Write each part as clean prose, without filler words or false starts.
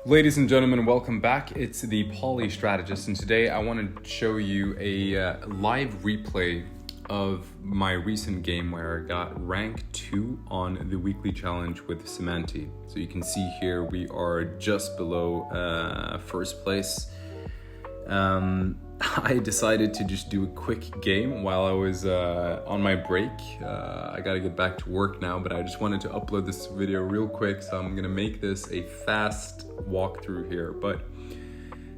Ladies and gentlemen, welcome back. It's the Strategist, and today I want to show you a live replay of my recent game where I got rank 2 on the weekly challenge with Cymanti. So you can see here we are just below first place. I decided to just do a quick game while I was on my break. I gotta get back to work now, but I just wanted to upload this video real quick, so I'm gonna make this a fast walkthrough here. But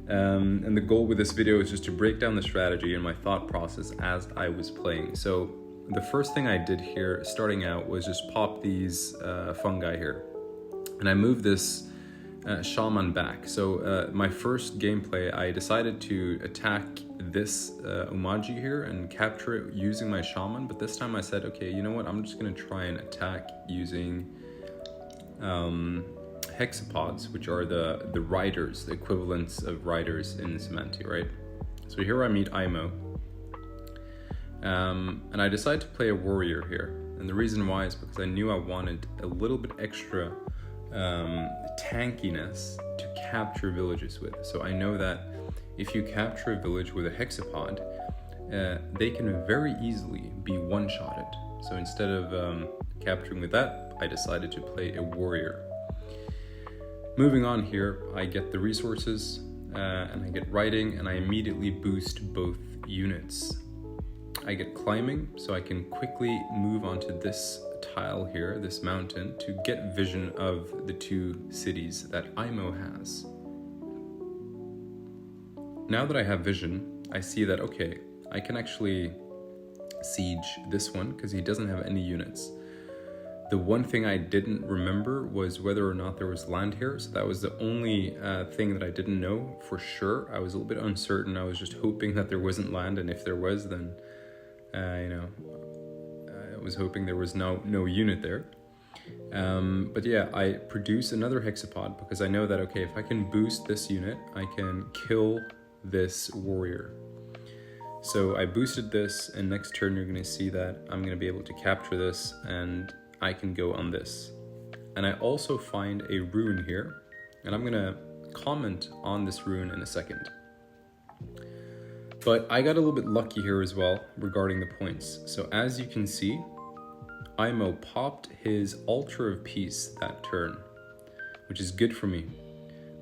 and the goal with this video is just to break down the strategy and my thought process as I was playing. So the first thing I did here, starting out, was just pop these fungi here, and I moved this shaman back. So my first gameplay, I decided to attack this umaji here and capture it using my shaman, but this time I said, okay, you know what, I'm just going to try and attack using hexapods, which are the riders, the equivalents of riders in Cymanti, right? So here I meet Imo, and I decided to play a warrior here, and the reason why is because I knew I wanted a little bit extra tankiness to capture villages with. So I know that if you capture a village with a hexapod, they can very easily be one-shotted. So instead of capturing with that, I decided to play a warrior. Moving on here, I get the resources and I get riding, and I immediately boost both units. I get climbing, so I can quickly move onto this tile here, this mountain, to get vision of the two cities that Imo has. Now that I have vision, I see that, okay, I can actually siege this one because he doesn't have any units. The one thing I didn't remember was whether or not there was land here, so that was the only thing that I didn't know for sure. I was a little bit uncertain. I was just hoping that there wasn't land, and if there was, then I was hoping there was no unit there. But yeah, I produce another hexapod because I know that, okay, if I can boost this unit, I can kill this warrior. So I boosted this, and next turn you're going to see that I'm going to be able to capture this, and I can go on this. And I also find a rune here, and I'm going to comment on this rune in a second. But I got a little bit lucky here as well regarding the points. So as you can see, Imo popped his Altar of Peace that turn, which is good for me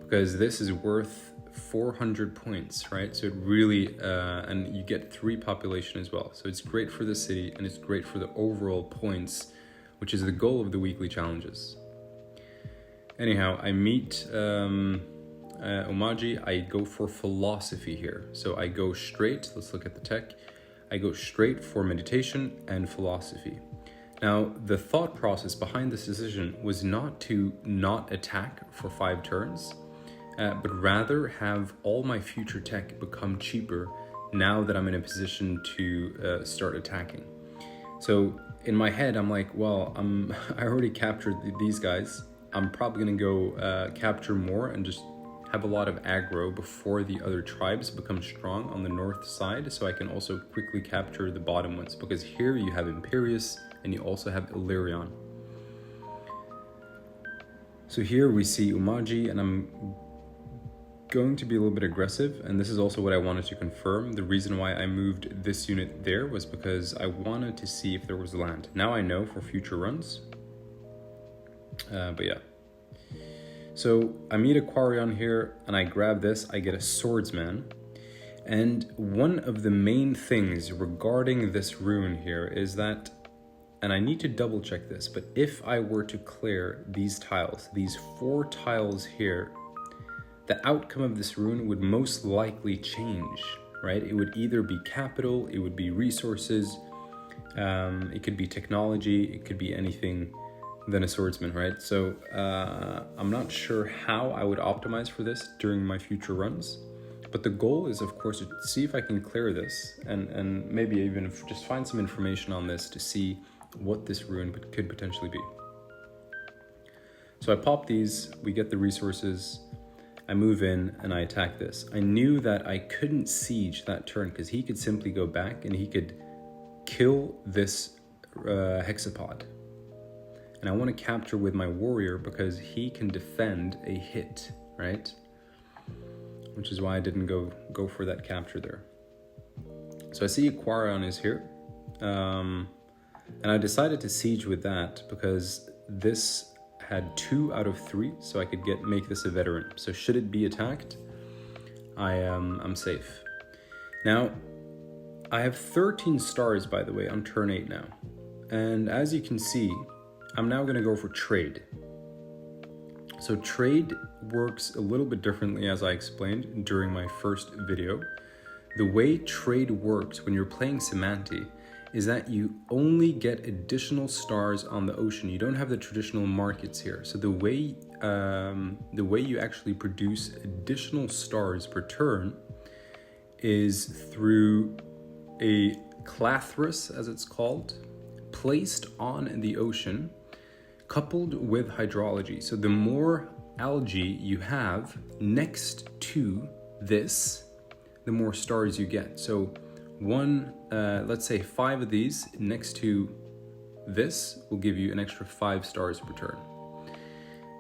because this is worth 400 points, right? So it really, and you get 3 population as well. So it's great for the city, and it's great for the overall points, which is the goal of the weekly challenges. Anyhow, I meet Umaji. I go for philosophy here. So I go straight, let's look at the tech. I go straight for meditation and philosophy. Now, the thought process behind this decision was not to not attack for 5 turns, but rather have all my future tech become cheaper now that I'm in a position to start attacking. So in my head, I'm like, well, I already captured these guys. I'm probably gonna go capture more and just have a lot of aggro before the other tribes become strong on the north side, so I can also quickly capture the bottom ones, because here you have Imperius and you also have Illyrion. So here we see Umaji, and I'm going to be a little bit aggressive, and this is also what I wanted to confirm. The reason why I moved this unit there was because I wanted to see if there was land. Now I know for future runs, but yeah. So I meet Aquarion here, and I grab this. I get a swordsman, and one of the main things regarding this rune here is that, and I need to double check this, but if I were to clear these tiles, these 4 tiles here, the outcome of this rune would most likely change, right? It would either be capital, it would be resources, it could be technology, it could be anything than a swordsman, right? So I'm not sure how I would optimize for this during my future runs, but the goal is, of course, to see if I can clear this and maybe even just find some information on this to see what this rune could potentially be. So I pop these, we get the resources, I move in and I attack this. I knew that I couldn't siege that turn because he could simply go back and he could kill this hexapod. And I want to capture with my warrior because he can defend a hit right? Which is why I didn't go for that capture there. So I see Aquarion is here. And I decided to siege with that because this had 2 out of 3, so I could make this a veteran. So should it be attacked, I'm safe. Now, I have 13 stars, by the way, on turn 8 now. And as you can see, I'm now going to go for trade. So trade works a little bit differently, as I explained during my first video. The way trade works when you're playing Cymanti is that you only get additional stars on the ocean. You don't have the traditional markets here. So the way you actually produce additional stars per turn is through a Clathris, as it's called, placed on the ocean, coupled with hydrology. So the more algae you have next to this, the more stars you get. So let's say 5 of these next to this will give you an extra 5 stars per turn.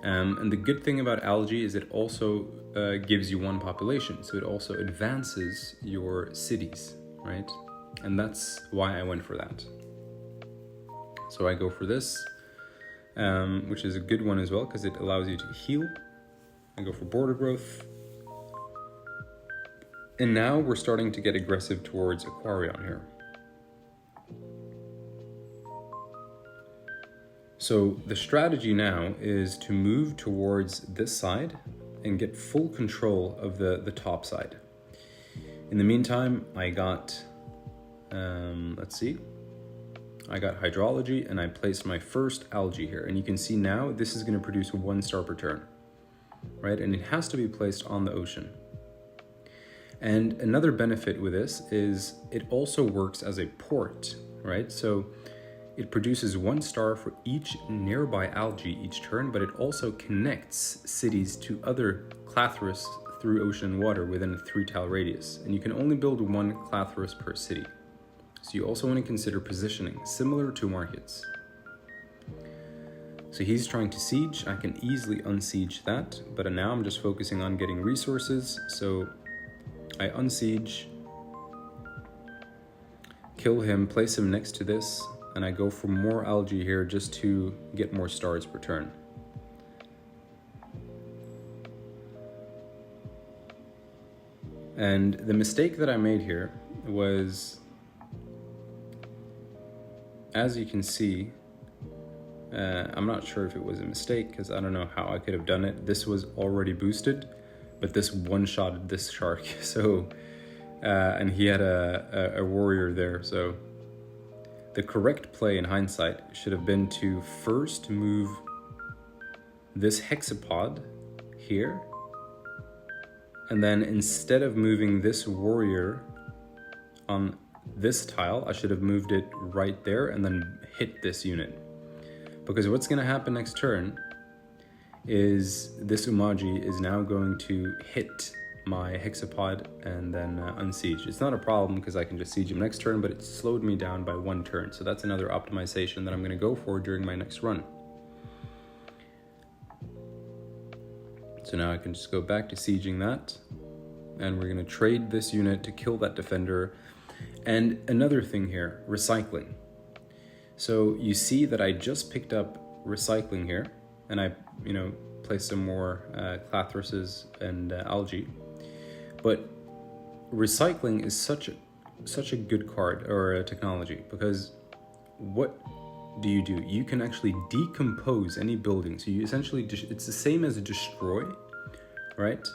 And the good thing about algae is it also gives you 1 population, so it also advances your cities, right? And that's why I went for that. So I go for this, which is a good one as well because it allows you to heal. I go for border growth. And now we're starting to get aggressive towards Aquarion here. So the strategy now is to move towards this side and get full control of the top side. In the meantime, I got, I got hydrology and I placed my first algae here. And you can see now this is going to produce 1 star per turn, right? And it has to be placed on the ocean. And another benefit with this is it also works as a port, right? So it produces 1 star for each nearby algae each turn, but it also connects cities to other Clathris through ocean water within a 3-tile radius. And you can only build 1 Clathris per city. So you also want to consider positioning, similar to markets. So he's trying to siege. I can easily unsiege that, but now I'm just focusing on getting resources. So I unsiege, kill him, place him next to this, and I go for more algae here just to get more stars per turn. And the mistake that I made here was, as you can see, I'm not sure if it was a mistake because I don't know how I could have done it. This was already boosted, but this one-shotted this shark. So, and he had a warrior there. So the correct play in hindsight should have been to first move this hexapod here. And then instead of moving this warrior on this tile, I should have moved it right there and then hit this unit. Because what's going to happen next turn is this Umaji is now going to hit my hexapod and then unsiege. It's not a problem because I can just siege him next turn, but it slowed me down by 1 turn. So that's another optimization that I'm going to go for during my next run. So now I can just go back to sieging that, and we're going to trade this unit to kill that defender. And another thing here, recycling. So you see that I just picked up recycling here, and I, placed some more Clathrises and algae. But recycling is such a good card or a technology, because what do? You can actually decompose any building. So you essentially, it's the same as destroy, right?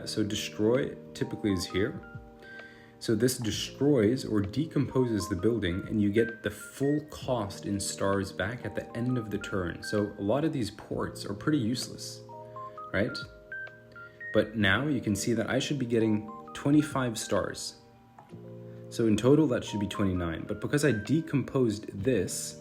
So destroy typically is here. So this destroys or decomposes the building, and you get the full cost in stars back at the end of the turn. So a lot of these ports are pretty useless, right? But now you can see that I should be getting 25 stars. So in total, that should be 29. But because I decomposed this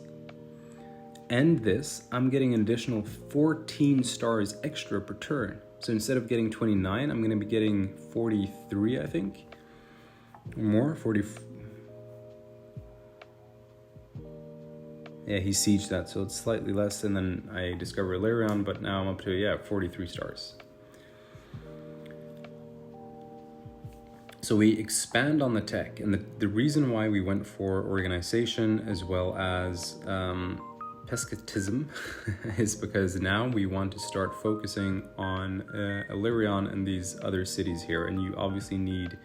and this, I'm getting an additional 14 stars extra per turn. So instead of getting 29, I'm going to be getting 43, I think. More, 40. Yeah, he sieged that, so it's slightly less. And then I discover Larion, but now I'm up to, 43 stars. So we expand on the tech, and the reason why we went for organization as well as pescatism is because now we want to start focusing on Illyrion and these other cities here, and you obviously need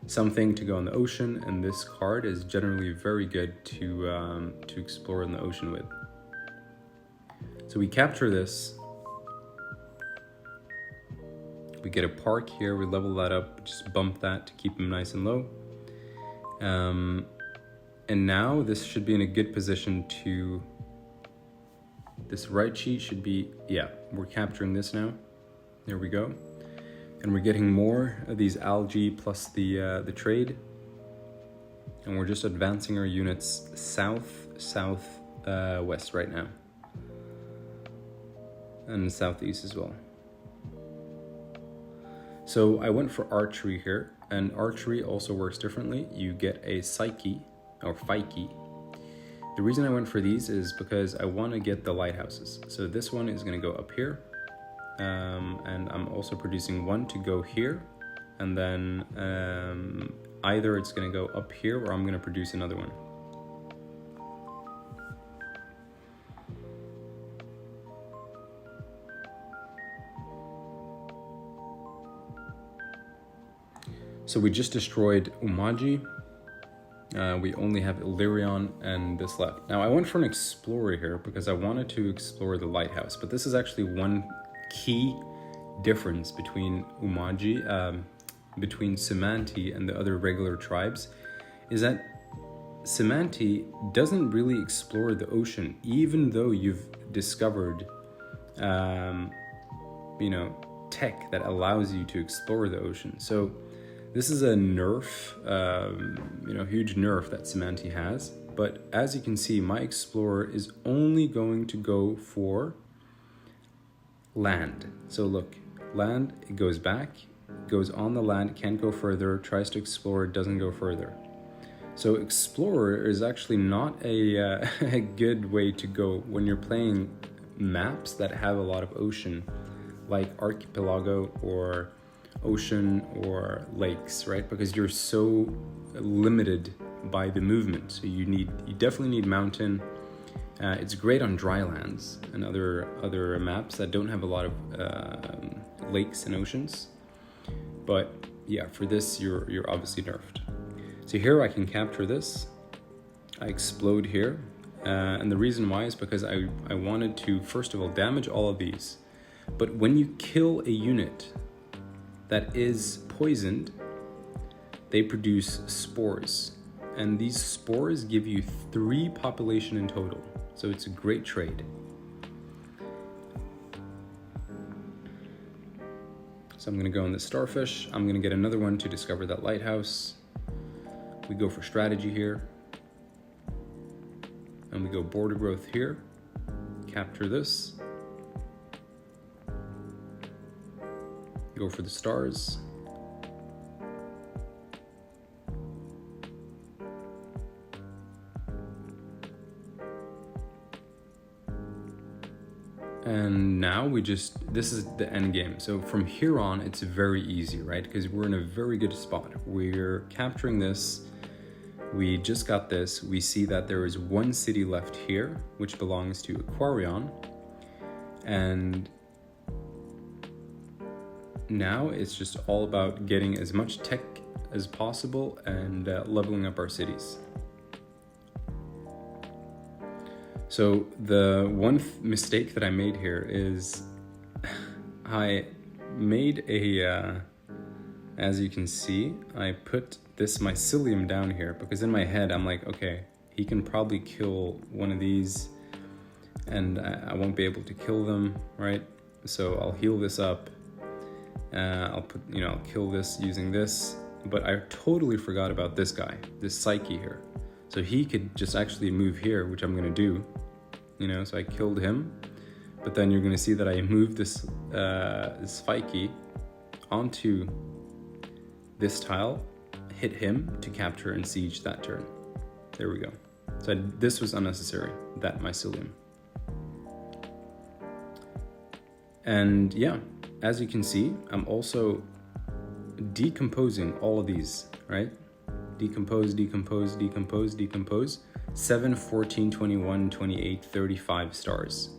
something to go in the ocean, and this card is generally very good to explore in the ocean with. So we capture this. We get a park here, we level that up, just bump that to keep them nice and low. And now this should be in a good position to, this right sheet should be, yeah, we're capturing this now. There we go. And we're getting more of these algae plus the trade. And we're just advancing our units south-west right now. And southeast as well. So I went for archery here, and archery also works differently. You get a psyche, or phyche. The reason I went for these is because I want to get the lighthouses. So this one is going to go up here, and I'm also producing one to go here, and then either it's going to go up here or I'm going to produce another one. So we just destroyed Umagi. We only have Illyrion and this left. Now I went for an explorer here because I wanted to explore the lighthouse, but this is actually one key difference between Umagi, between Cymanti and the other regular tribes, is that Cymanti doesn't really explore the ocean, even though you've discovered, tech that allows you to explore the ocean. So this is a nerf, huge nerf that Cymanti has. But as you can see, my explorer is only going to go for land. So look, land, it goes back, goes on the land, can't go further, tries to explore, doesn't go further. So explorer is actually not a good way to go when you're playing maps that have a lot of ocean, like archipelago or ocean or lakes, right? Because you're so limited by the movement. So you definitely need mountain. It's great on dry lands and other maps that don't have a lot of lakes and oceans. But yeah, for this you're obviously nerfed. So here I can capture this. I explode here, and the reason why is because I wanted to first of all damage all of these. But when you kill a unit that is poisoned, they produce spores. And these spores give you 3 population in total. So it's a great trade. So I'm gonna go on the starfish. I'm gonna get another one to discover that lighthouse. We go for strategy here. And we go border growth here. Capture this. Go for the stars. And now this is the end game. So from here on, it's very easy, right? Because we're in a very good spot. We're capturing this. We just got this. We see that there is one city left here, which belongs to Aquarion. And now it's just all about getting as much tech as possible and leveling up our cities. So the one mistake that I made here is I made as you can see, I put this mycelium down here because in my head I'm like, okay, he can probably kill one of these and I won't be able to kill them, right? So I'll heal this up. I'll kill this using this, but I totally forgot about this guy, this psyche here. So he could just actually move here, which I'm gonna do, so I killed him, but then you're gonna see that I moved this psyche onto this tile, hit him to capture and siege that turn. There we go. So this was unnecessary, that mycelium. And yeah, as you can see, I'm also decomposing all of these, right? Decompose, 7, 14, 21, 28, 35 stars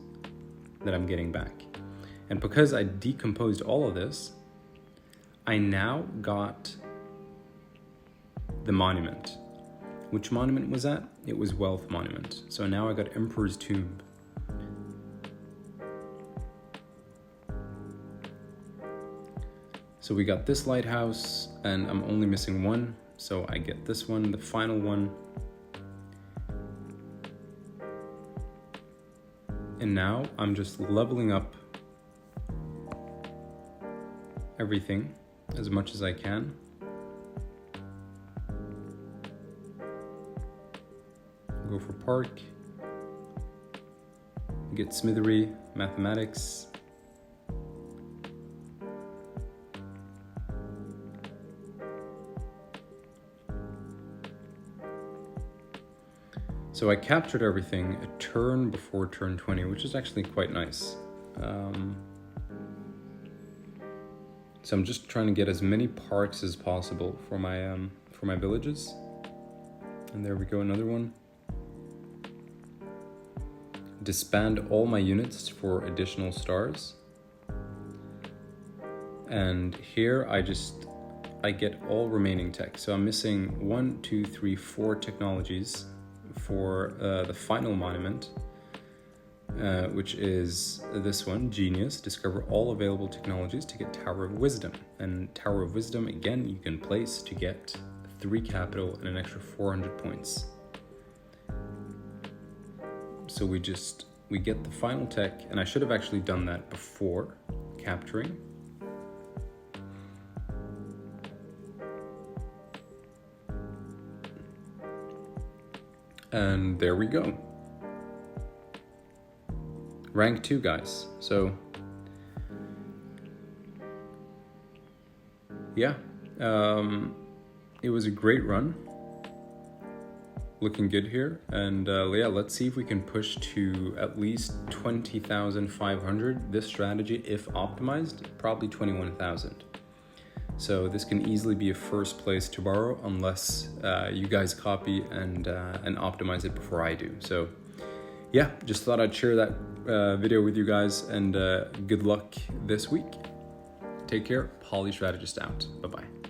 that I'm getting back. And because I decomposed all of this, I now got the monument. Which monument was that? It was Wealth Monument. So now I got Emperor's Tomb. So we got this lighthouse, and I'm only missing one. So I get this one, the final one. And now I'm just leveling up everything as much as I can. Go for Park. Get Smithery, Mathematics. So I captured everything a turn before turn 20, which is actually quite nice. So I'm just trying to get as many parks as possible for my villages. And there we go, another one. Disband all my units for additional stars. And here I get all remaining tech. So I'm missing 1, 2, 3, 4 technologies for the final monument, which is this one, Genius. Discover all available technologies to get Tower of Wisdom. And Tower of Wisdom, again, you can place to get 3 capital and an extra 400 points. So we get the final tech, and I should have actually done that before capturing. And there we go. Rank 2, guys. So, yeah, it was a great run. Looking good here. And yeah, let's see if we can push to at least 20,500. This strategy, if optimized, probably 21,000. So this can easily be a first place tomorrow, unless you guys copy and optimize it before I do. So yeah, just thought I'd share that video with you guys, and good luck this week. Take care. Strategist out. Bye-bye.